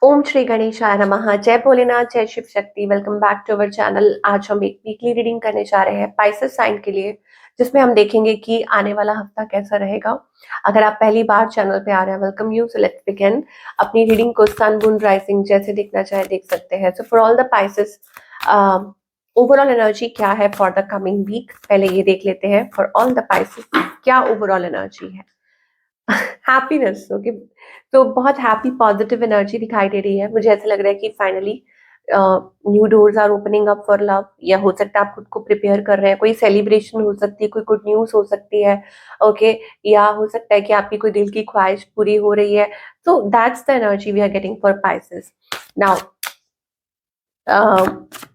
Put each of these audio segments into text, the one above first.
ओम श्री गणेशाय नमः। जय भोलेनाथ, जय Shiv Shakti. Welcome back to our channel. आज हम एक वीकली रीडिंग करने जा रहे हैं पाइसेस साइन के लिए, जिसमें हम देखेंगे कि आने वाला हफ्ता कैसा रहेगा। अगर आप पहली बार चैनल पे आ रहे हैं, welcome you. So let's begin. अपनी रीडिंग को सन मून राइजिंग जैसे देखना चाहे देख सकते हैं। So for all the Pisces overall energy क्या है फॉर द कमिंग वीक, पहले ये देख लेते हैं। फॉर ऑल द पाइसेस क्या ओवरऑल एनर्जी है। Happiness, okay. तो बहुत हैप्पी पॉजिटिव एनर्जी दिखाई दे रही है। मुझे ऐसा लग रहा है कि finally new doors are opening up for love, या हो सकता है आप खुद को प्रिपेयर कर रहे हैं। कोई सेलिब्रेशन हो सकती है, कोई गुड न्यूज हो सकती है, ओके। या हो सकता है कि आपकी कोई दिल की ख्वाहिश पूरी हो रही है। तो that's the energy we are getting for Pisces now.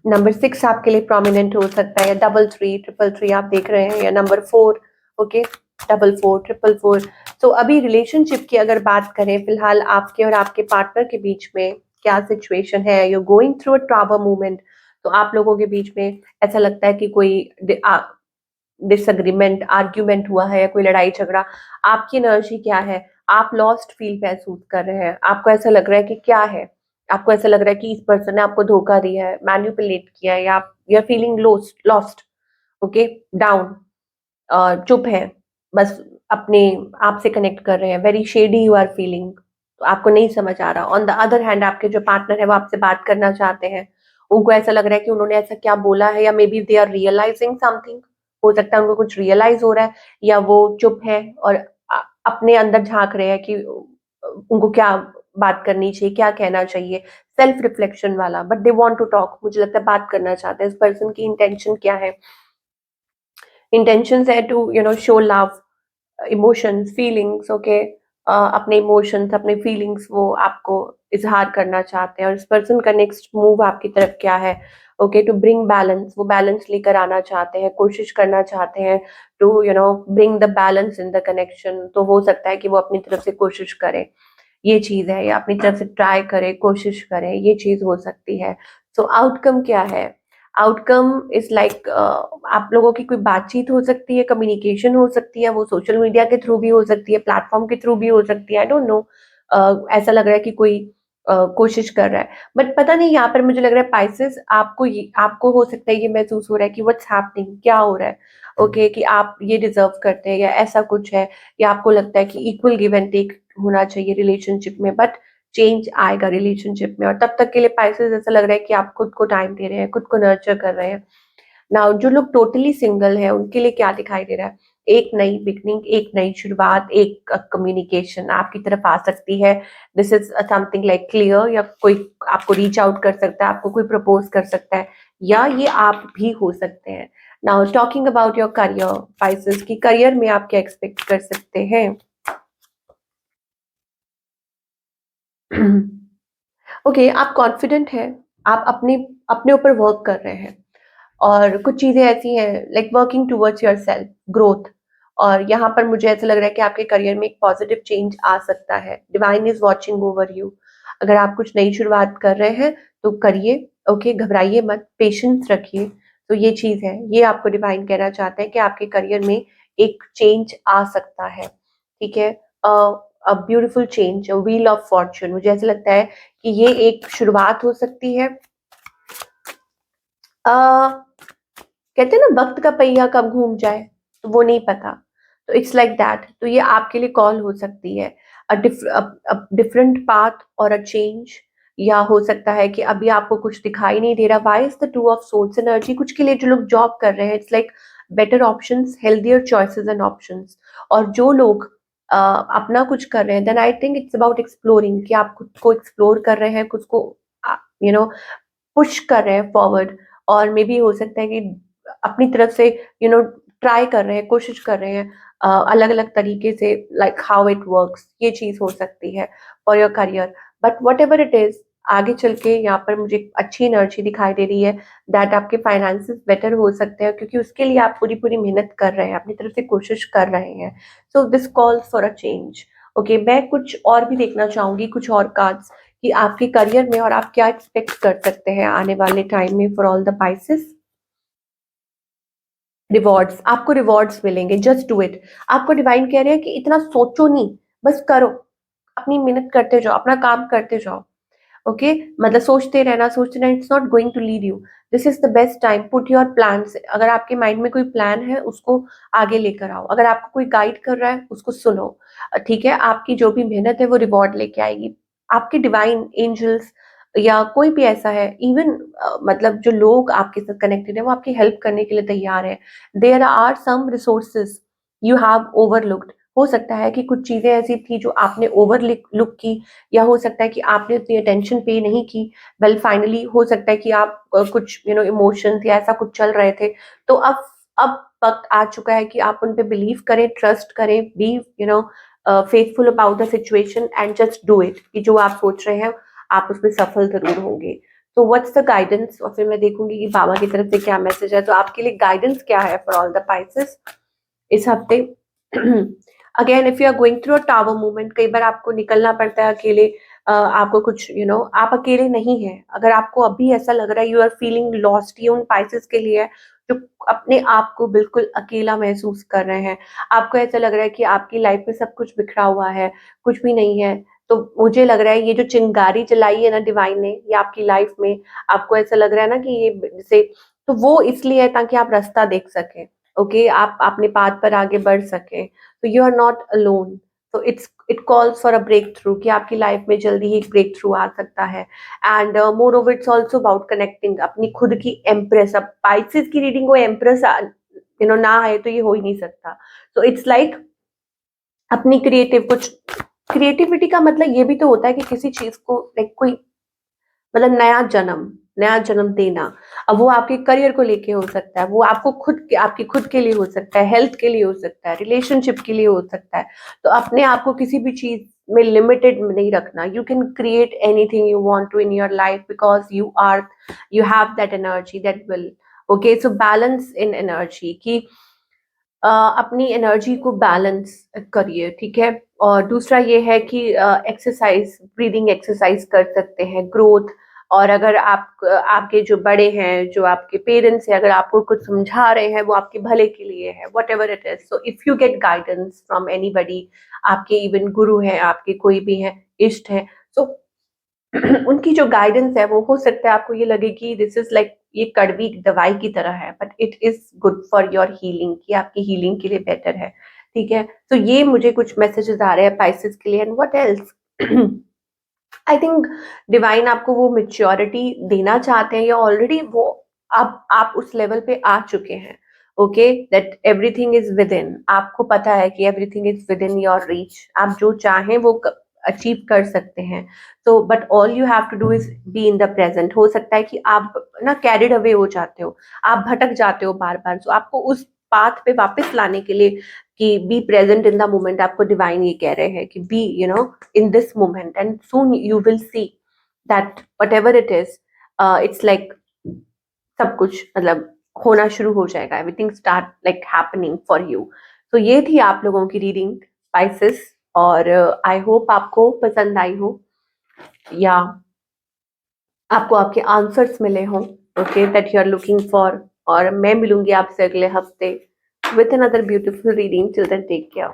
Number 6 आपके लिए प्रोमिनेंट हो सकता है, या डबल थ्री, ट्रिपल थ्री आप देख रहे हैं, या number 4, okay. Double four, triple four. तो अभी रिलेशनशिप की अगर बात करें, फिलहाल आपके और आपके पार्टनर के बीच में क्या सिचुएशन है। You going through a trauma movement. तो आप लोगों के बीच में ऐसा लगता है कि कोई डिसएग्रीमेंट, आर्ग्यूमेंट हुआ है, या कोई लड़ाई झगड़ा। आपकी एनर्जी क्या है? आप लॉस्ट फील महसूस कर रहे हैं। आपको ऐसा लग रहा है कि क्या है, आपको ऐसा लग रहा है कि इस पर्सन ने आपको धोखा दिया है, मैनिपुलेट किया है, या आप you are feeling lost lost, okay, down, चुप है, बस अपने आप से कनेक्ट कर रहे हैं। Very shady you are feeling. तो आपको नहीं समझ आ रहा। ऑन द अदर हैंड आपके जो पार्टनर है वो आपसे बात करना चाहते हैं। उनको ऐसा लग रहा है कि उन्होंने ऐसा क्या बोला है, या maybe they are realising something. हो सकता है उनको कुछ रियलाइज हो रहा है, या वो चुप है और अपने अंदर झांक रहे हैं कि उनको क्या बात करनी चाहिए, क्या कहना चाहिए। सेल्फ रिफ्लेक्शन वाला, but they want to talk. मुझे लगता है बात करना चाहते हैं। इस पर्सन की इंटेंशन क्या है? इंटेंशंस है to show love, emotions, feelings, okay. अपने इमोशंस, अपने फीलिंग्स वो आपको इजहार करना चाहते हैं। और इस पर्सन का नेक्स्ट मूव आपकी तरफ क्या है? Okay, to bring balance. वो बैलेंस लेकर आना चाहते हैं, कोशिश करना चाहते हैं to bring the balance in the connection. तो हो सकता है कि वो अपनी तरफ से कोशिश करें, ये चीज है, या अपनी तरफ से ट्राई करे, कोशिश करे, ये चीज हो सकती है। सो आउटकम क्या है? आउटकम इज लाइक आप लोगों की कोई बातचीत हो सकती है, कम्युनिकेशन हो सकती है। वो सोशल मीडिया के थ्रू भी हो सकती है, प्लेटफॉर्म के थ्रू भी हो सकती है। I don't know. ऐसा लग रहा है कि कोई कोशिश कर रहा है, बट पता नहीं। यहाँ पर मुझे लग रहा है पाइसेस, आपको हो सकता है ये महसूस हो रहा है कि व्हाट्स हैपनिंग, क्या हो रहा है, ओके, कि आप ये डिजर्व करते हैं, या ऐसा कुछ है। या आपको लगता है कि इक्वल गिव एंड टेक होना चाहिए रिलेशनशिप में, बट चेंज आएगा रिलेशनशिप में। और तब तक के लिए पाइसेस ऐसा लग रहा है कि आप खुद को टाइम दे रहे हैं, खुद को नर्चर कर रहे हैं। नाउ जो लोग टोटली सिंगल है, उनके लिए क्या दिखाई दे रहा है? एक नई बिगनिंग, एक नई शुरुआत, एक कम्युनिकेशन आपकी तरफ आ सकती है। This is something like clear, या कोई आपको रीच आउट कर सकता है, आपको कोई प्रपोज कर सकता है, या ये आप भी हो सकते हैं। Now talking about your career, Pisces की करियर में आप क्या एक्सपेक्ट कर सकते हैं? ओके, आप कॉन्फिडेंट हैं। आप अपने अपने ऊपर वर्क कर रहे हैं, और कुछ चीजें ऐसी हैं like working towards your self growth. और यहाँ पर मुझे ऐसा लग रहा है कि आपके करियर में एक पॉजिटिव चेंज आ सकता है। Divine is watching over you. अगर आप कुछ नई शुरुआत कर रहे हैं तो करिए, ओके, घबराइए मत, पेशेंस रखिए। तो ये चीज है, ये आपको डिवाइन कहना चाहते हैं कि आपके करियर में एक चेंज आ सकता है, ठीक है। Beautiful change, wheel of Fortune. मुझे ऐसा लगता है कि ये एक शुरुआत हो सकती है। कहते हैं ना, वक्त का पहिया कब घूम जाए तो वो नहीं पता। तो इट्स लाइक दैट। तो ये आपके लिए कॉल हो सकती है, डिफरेंट पाथ और अ चेंज। या हो सकता है कि अभी आपको कुछ दिखाई नहीं दे रहा। Why is the two of swords energy? कुछ के लिए जो लोग जॉब कर रहे हैं, it's like better options, healthier choices and options. और जो लोग अपना कुछ कर रहे हैं, then I think it's about exploring, कि आप खुद को एक्सप्लोर कर रहे हैं, खुद को यू नो पुश कर रहे हैं फॉरवर्ड। और मे बी हो सकता है कि अपनी तरफ से ट्राई कर रहे हैं, कोशिश कर रहे हैं अलग अलग तरीके से, लाइक हाउ इट वर्क्स। ये चीज हो सकती है for your career. But what ever it is, आगे चल के यहाँ पर मुझे एक अच्छी एनर्जी दिखाई दे रही है, दैट आपके फाइनेंसेस बेटर हो सकते हैं, क्योंकि उसके लिए आप पूरी पूरी मेहनत कर रहे हैं, अपनी तरफ से कोशिश कर रहे हैं। So this calls for a change. Okay, मैं कुछ और भी देखना चाहूंगी, कुछ और कार्ड्स, कि आपके करियर में और आप क्या एक्सपेक्ट कर सकते हैं आने वाले टाइम में for all the Pisces. Rewards, आपको रिवॉर्ड्स मिलेंगे, जस्ट डू इट। आपको डिवाइन कह रहे हैं कि इतना सोचो नहीं, बस करो, अपनी मेहनत करते जाओ, अपना काम करते जाओ, ओके मतलब सोचते रहना, it's not going to lead you. This is the best time, put your plans. अगर आपके माइंड में कोई प्लान है उसको आगे लेकर आओ, अगर आपको कोई गाइड कर रहा है उसको सुनो। ठीक है, आपकी जो भी मेहनत है वो रिवॉर्ड लेके आएगी। आपके डिवाइन एंजल्स या कोई भी ऐसा है, इवन मतलब जो लोग आपके साथ कनेक्टेड है वो आपकी हेल्प करने के लिए तैयार है। There are some resources you have overlooked. हो सकता है कि कुछ चीजें ऐसी थी जो आपने ओवर लुक की, या हो सकता है कि आपने उतनी अटेंशन पे नहीं की। वेल फाइनली हो सकता है कि आप कुछ इमोशंस या ऐसा कुछ चल रहे थे। तो अब वक्त आ चुका है कि आप उन पे बिलीव करें, ट्रस्ट करें, be faithful about the situation and just do it, कि जो आप सोच रहे हैं आप उसमें सफल जरूर होंगे। तो व्हाट्स द गाइडेंस, और फिर मैं देखूंगी कि बाबा की तरफ से क्या मैसेज है। तो आपके लिए गाइडेंस क्या है फॉर ऑल द पाइसेस इस हफ्ते? Again if you are going through a tower movement, कई बार आपको निकलना पड़ता है अकेले। आपको कुछ आप अकेले नहीं हैं। अगर आपको अभी ऐसा लग रहा है यू आर फीलिंग लॉस्ट, ये उन पाइसेस के लिए है जो अपने आप को बिल्कुल अकेला महसूस कर रहे हैं। आपको ऐसा लग रहा है कि आपकी लाइफ में सब कुछ बिखरा हुआ है, कुछ भी नहीं है। तो मुझे लग रहा है ये जो चिंगारी जलाई है ना डिवाइन ने, ये आपकी लाइफ में, आपको ऐसा लग रहा है ना कि ये जैसे, तो वो इसलिए है ताकि आप रास्ता देख सकें। ओके आप अपने पाथ पर आगे बढ़ सकें। तो यू आर नॉट अलोन। तो it calls for a breakthrough, कि आपकी लाइफ में जल्दी ही एक ब्रेक थ्रू आ सकता है। And more over it's also about connecting अपनी खुद की एम्प्रेस। अब पाइसेस की रीडिंग को एम्प्रेस ना आए तो ये हो ही नहीं सकता। तो इट्स लाइक अपनी क्रिएटिविटी का मतलब ये भी तो होता है कि किसी चीज को लाइक कोई मतलब नया जन्म देना। अब वो आपके करियर को लेके हो सकता है, वो आपकी खुद के लिए हो सकता है, हेल्थ के लिए हो सकता है, रिलेशनशिप के लिए हो सकता है। तो अपने आप को किसी भी चीज में लिमिटेड नहीं रखना। You can create anything you want to in your life because you have that energy, that will. Okay so balance in energy, कि अपनी एनर्जी को बैलेंस करिए। ठीक है, और दूसरा ये है कि एक्सरसाइज, ब्रीदिंग एक्सरसाइज कर सकते हैं, ग्रोथ। और अगर आपके जो बड़े हैं, जो आपके पेरेंट्स हैं, अगर आपको कुछ समझा रहे हैं वो आपके भले के लिए है, what ever it is. So if you get guidance from anybody, आपके इवन गुरु हैं, आपके कोई भी हैं, इष्ट हैं, सो उनकी जो गाइडेंस है वो हो सकता है आपको ये लगे कि दिस इज लाइक ये कड़वी दवाई की तरह है, but it is good for your healing, कि आपकी हीलिंग के लिए बेटर है। ठीक है, तो ये मुझे कुछ मैसेजेस आ रहे हैं पाइसेस के लिए। And what else, I think divine आपको वो मेच्योरिटी देना चाहते हैं, या ऑलरेडी वो आप उस लेवल पे आ चुके हैं। Okay that everything is within, आपको पता है कि everything is within your reach, आप जो चाहें वो अचीव कर सकते हैं। तो but all you have to do is be in the present. हो सकता है कि आप ना कैरिड अवे हो जाते हो, आप भटक जाते हो बार बार, तो आपको उस पाथ पे वापस लाने के लिए कि be present in the moment, आपको डिवाइन ये कह रहे हैं कि B in this moment, and soon you will see that whatever it is, it's like सब कुछ मतलब होना शुरू हो जाएगा, everything start like happening for you। तो ये थी आप लोगों की रीडिंग स्पाइसेस, और आई होप आपको पसंद आई हो, या आपको आपके आंसर्स मिले हों, okay that you are looking for. और मैं मिलूंगी आपसे अगले हफ्ते with another beautiful reading। Till then, take care।